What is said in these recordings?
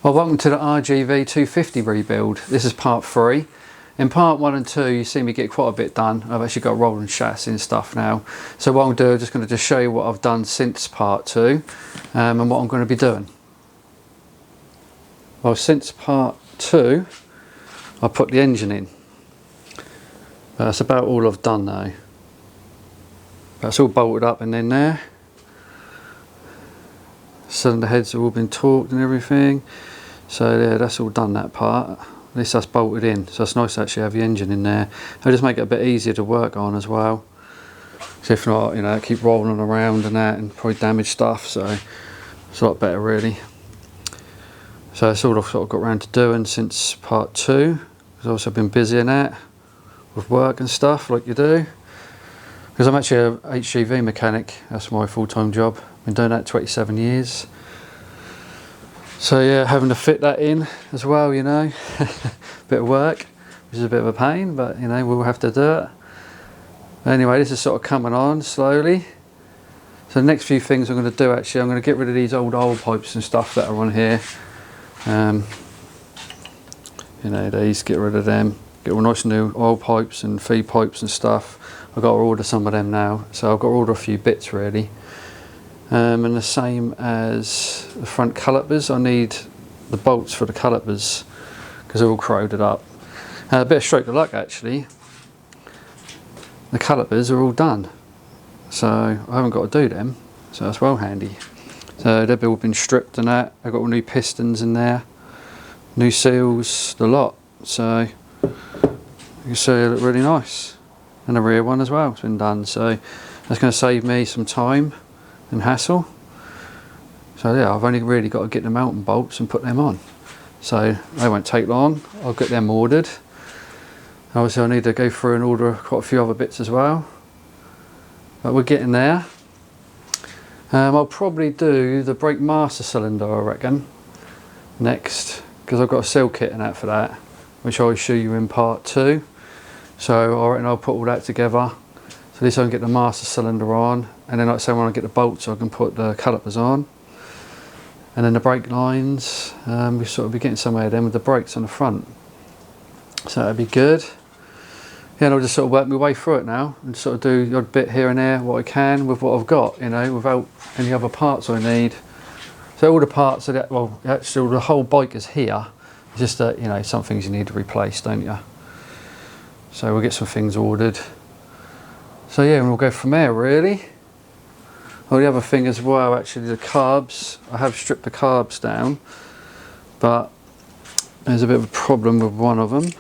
Well, welcome to the RGV 250 rebuild. This is part 3. In part 1 and 2 you see me get quite a bit done. I've actually got rolling chassis and stuff now. So what I'm doing, I'm just going to show you what I've done since part 2 and what I'm going to be doing. Well, since part 2 I put the engine in. That's about all I've done now. That's all bolted up and in there. Cylinder heads have all been torqued and everything. So yeah, that's all done, that part. At least that's bolted in, so it's nice to actually have the engine in there. It'll just make it a bit easier to work on as well. So if not, you know, keep rolling around and that and probably damage stuff, so it's a lot better really. So that's all I've sort of got around to doing since part 2. Because I've also been busy in that, with work and stuff like you do. Because I'm actually a HGV mechanic, that's my full-time job. Been doing that 27 years. So yeah, having to fit that in as well, you know, bit of work, which is a bit of a pain, but you know, we'll have to do it. Anyway, this is sort of coming on slowly. So the next few things I'm going to do, actually, I'm going to get rid of these old oil pipes and stuff that are on here. You know, these, get rid of them. Get all nice new oil pipes and feed pipes and stuff. I've got to order some of them now, so I've got to order a few bits really. And the same as the front calipers, I need the bolts for the calipers because they're all corroded up. A bit of stroke of luck actually, the calipers are all done, so I haven't got to do them, so that's well handy. So they've all been stripped and that. I've got all new pistons in there, new seals, the lot, so you can see they look really nice. And the rear one as well has been done, so that's going to save me some time and hassle. So yeah, I've only really got to get the mountain bolts and put them on, so they won't take long. I'll get them ordered. Obviously I need to go through and order quite a few other bits as well, but we're getting there. I'll probably do the brake master cylinder, I reckon, next, because I've got a seal kit and that for that, which I'll show you in part 2. So I reckon I'll put all that together, so at least I can get the master cylinder on, and then like I say, when I get the bolts I can put the calipers on. And then the brake lines, we sort of be getting somewhere then with the brakes on the front, so that'd be good. Yeah, and I'll just sort of work my way through it now and sort of do the odd bit here and there what I can with what I've got, you know, without any other parts I need. So all the parts of that, well actually the whole bike is here, it's just that, you know, some things you need to replace, don't you? So we'll get some things ordered. So yeah, and we'll go from there really. Oh, the other thing as well, actually, the carbs. I have stripped the carbs down, but there's a bit of a problem with one of them.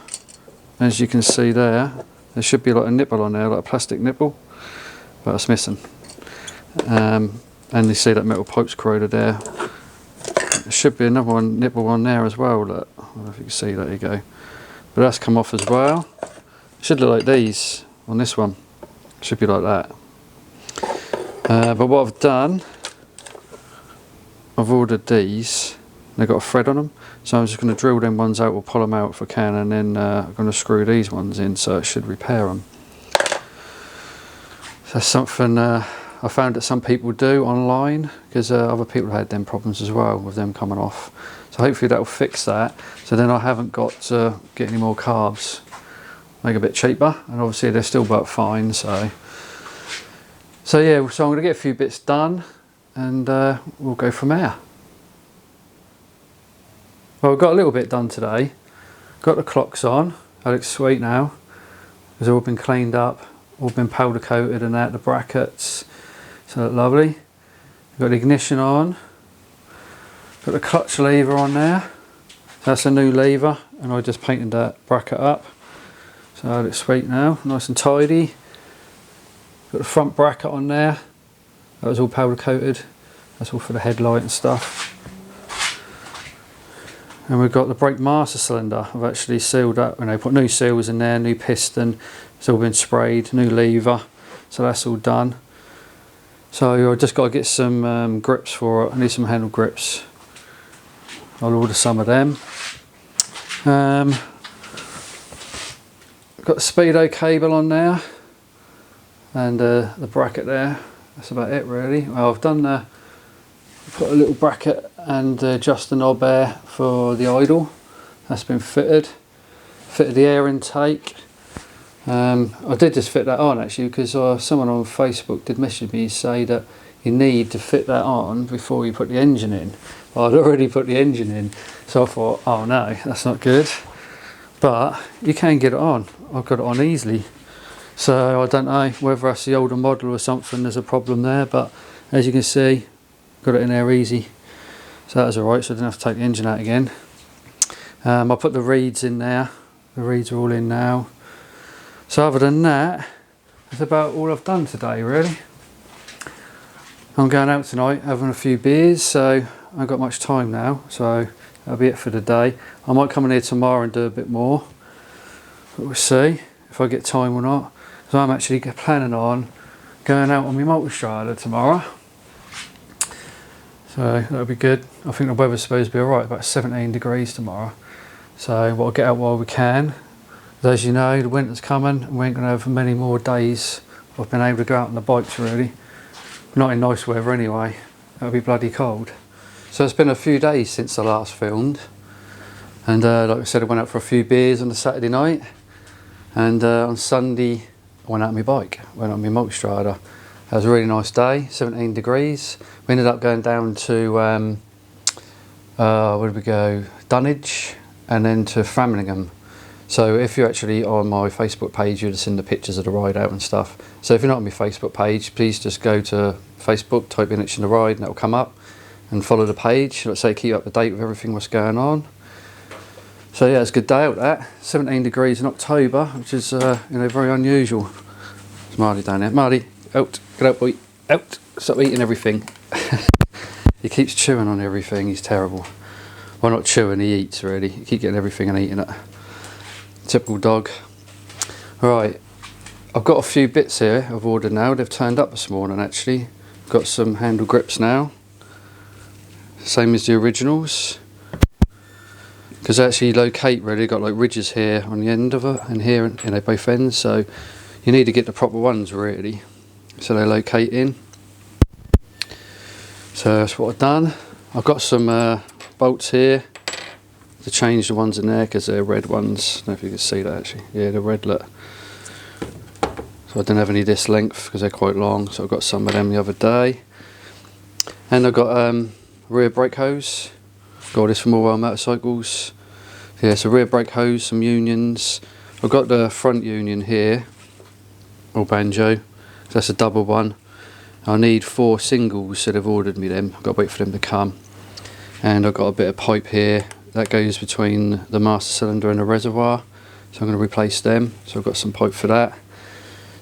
As you can see there should be like a nipple on there, like a plastic nipple, but it's missing. And you see that metal pipe's corroded there. There should be another one, nipple on there as well. Look, I don't know if you can see, there you go. But that's come off as well. It should look like these on this one. It should be like that. But what I've done, I've ordered these. They've got a thread on them, so I'm just going to drill them ones out or pull them out if I can, and then I'm going to screw these ones in, so it should repair them. So that's something I found that some people do online, because other people had them problems as well with them coming off. So hopefully that will fix that, so then I haven't got to get any more carbs. Make it a bit cheaper, and obviously they're still work fine, so yeah, so I'm going to get a few bits done and we'll go from there. Well, I've got a little bit done today. Got the clocks on, that looks sweet now. It's all been cleaned up, all been powder coated and that, the brackets, so look lovely. Got the ignition on, got the clutch lever on there, that's a new lever, and I just painted that bracket up. So that looks sweet now, nice and tidy. Got the front bracket on there, that was all powder coated, that's all for the headlight and stuff. And we've got the brake master cylinder, I've actually sealed up, and I put new seals in there, new piston, it's all been sprayed, new lever, so that's all done. So I've just got to get some grips for it, I need some handle grips. I'll order some of them. Got the speedo cable on there, and the bracket there. That's about it really. Well, I've done the got a little bracket and adjust the knob there for the idle. That's been fitted. Fitted the air intake. I did just fit that on actually, because someone on Facebook did message me say that you need to fit that on before you put the engine in. Well, I'd already put the engine in, so I thought, oh no, that's not good. But you can get it on. I've got it on easily. So I don't know whether that's the older model or something, there's a problem there, but as you can see, got it in there easy. So that was alright, so I didn't have to take the engine out again. I put the reeds in there. The reeds are all in now. So other than that, that's about all I've done today really. I'm going out tonight having a few beers, so I haven't got much time now, so that'll be it for the day. I might come in here tomorrow and do a bit more, but we'll see if I get time or not. So I'm actually planning on going out on my multi-strider tomorrow, so that'll be good. I think the weather's supposed to be alright, about 17 degrees tomorrow, so we'll get out while we can. As you know, the winter's coming and we ain't going to have many more days I've been able to go out on the bikes really. Not in nice weather anyway, it'll be bloody cold. So it's been a few days since I last filmed, and like I said, I went out for a few beers on the Saturday night, and on Sunday I went out on my bike, went on my multi-strider. It was a really nice day, 17 degrees. We ended up going down to, where did we go, Dunwich, and then to Framlingham. So if you're actually on my Facebook page, you'll have seen the pictures of the ride out and stuff. So if you're not on my Facebook page, please just go to Facebook, type in Itching to Ride, and it'll come up, and follow the page. Let's say keep up to date with everything what's going on. So yeah, it's a good day out there. 17 degrees in October, which is you know, very unusual. There's Marty down there. Marty, out, get out boy, out, stop eating everything. He keeps chewing on everything, he's terrible. Well, not chewing, he eats really. He keeps getting everything and eating it. Typical dog. Right, I've got a few bits here I've ordered now. They've turned up this morning actually. Got some handle grips now, same as the originals, because they actually locate really. Got like ridges here on the end of it and here, you know, both ends, so you need to get the proper ones really, so they locate in. So that's what I've done. I've got some bolts here to change the ones in there, because they're red ones. I don't know if you can see that actually. Yeah, they're red, look. So I don't have any this length because they're quite long, so I got some of them the other day. And I've got rear brake hose. Got this from All Motorcycles. Yeah, so rear brake hose, some unions. I've got the front union here, or banjo. So that's a double one. I need 4 singles, so they've ordered me them. I've got to wait for them to come. And I've got a bit of pipe here that goes between the master cylinder and the reservoir, so I'm going to replace them. So I've got some pipe for that.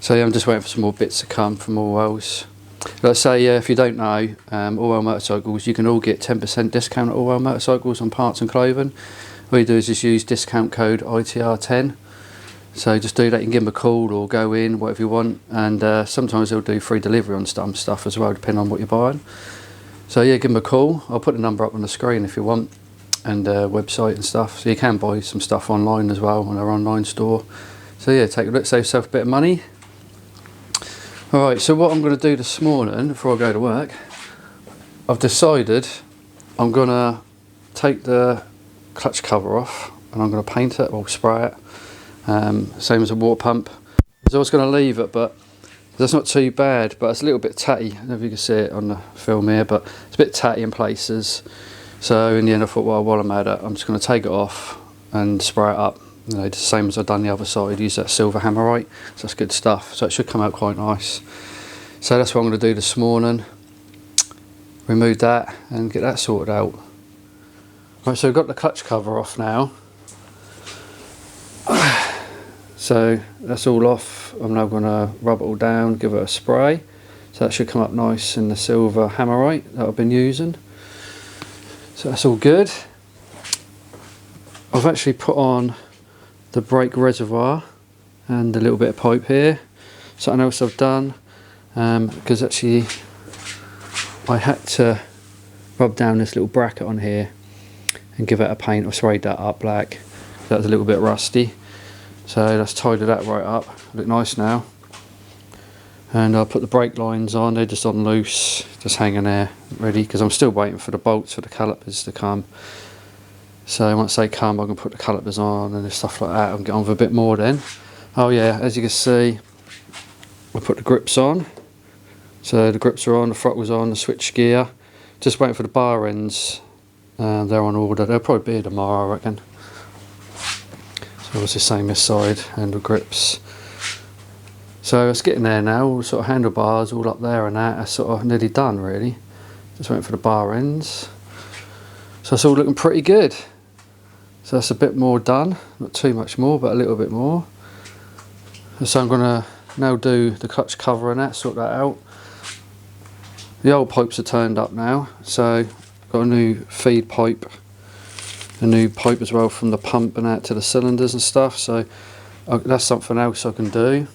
So yeah, I'm just waiting for some more bits to come from Allwell's. Let's say, if you don't know, Allwell Motorcycles, you can all get 10% discount at Allwell Motorcycles on parts and clothing. All you do is just use discount code ITR10. So just do that. You can give them a call or go in, whatever you want, and sometimes they'll do free delivery on some stuff as well, depending on what you're buying. So yeah, give them a call. I'll put the number up on the screen if you want, and website and stuff. So you can buy some stuff online as well on their online store. So yeah, take a look, save yourself a bit of money. Alright, so what I'm going to do this morning before I go to work, I've decided I'm going to take the clutch cover off and I'm going to paint it or spray it, same as a water pump. I was going to leave it, but that's not too bad, but it's a little bit tatty. I don't know if you can see it on the film here, but it's a bit tatty in places. So in the end I thought, well, while I'm at it, I'm just going to take it off and spray it up. You know, the same as I've done the other side, use that silver hammerite, so that's good stuff. So it should come out quite nice. So that's what I'm going to do this morning. Remove that and get that sorted out. Right, so I've got the clutch cover off now. So that's all off. I'm now going to rub it all down, give it a spray. So that should come up nice in the silver hammerite that I've been using. So that's all good. I've actually put on the brake reservoir and a little bit of pipe here. Something else I've done, because actually I had to rub down this little bracket on here and give it a paint. I sprayed that up black. That was a little bit rusty. So let's tidy that right up. Look nice now. And I'll put the brake lines on, they're just on loose, just hanging there ready, because I'm still waiting for the bolts for the calipers to come. So once they come I can put the calipers on and stuff like that. I'll get on with a bit more then. Oh yeah, as you can see, I put the grips on. So the grips are on, the throttle's on, the switch gear. Just waiting for the bar ends. They're on order. They'll probably be here tomorrow, I reckon. So obviously same this side, and the grips. So it's getting there now, all sort of handlebars all up there and that. That's sort of nearly done really. Just waiting for the bar ends. So it's all looking pretty good. So that's a bit more done, not too much more, but a little bit more. So I'm going to now do the clutch cover and that, sort that out. The old pipes are turned up now, so got a new feed pipe, a new pipe as well from the pump and out to the cylinders and stuff, so that's something else I can do.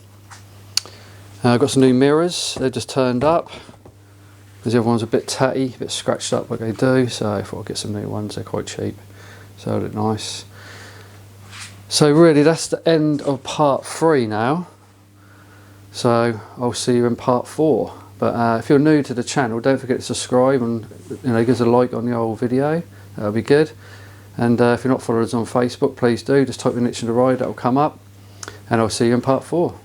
I've got some new mirrors, they're just turned up, because the other one's a bit tatty, a bit scratched up like they do, so I thought I'd get some new ones, they're quite cheap, so they look nice. So really that's the end of part 3 now, so I'll see you in part 4. But if you're new to the channel, don't forget to subscribe and give us a like on the old video, that'll be good. And if you're not following us on Facebook, please do, just type in Itching to Ride, that'll come up, and I'll see you in part 4.